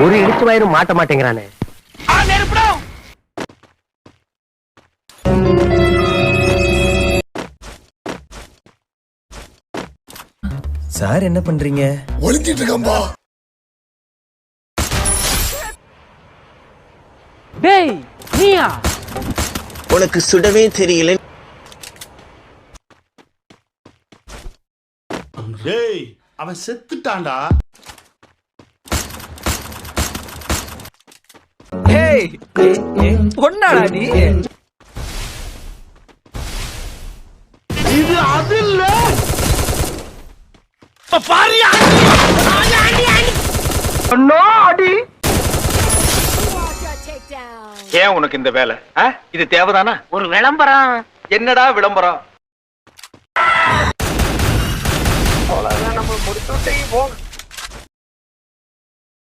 ஒரு இடிச்சு வயிறு மாட்ட மாட்டேங்கிறானே. சார் என்ன பண்றீங்க? ஒளிஞ்சிட்டு இருக்கம்பா. டேய் நீயா? உனக்கு சுடவே தெரியல. டேய் அவன் செத்துட்டான்டா. ஏய் பொண்ணாடா நீ? இது அது இல்ல. ஏன் உனக்கு இந்த வேலை? இது தேவைதானா? ஒரு விளம்பரம். என்னடா விளம்பரம்? நம்ம முடிச்சு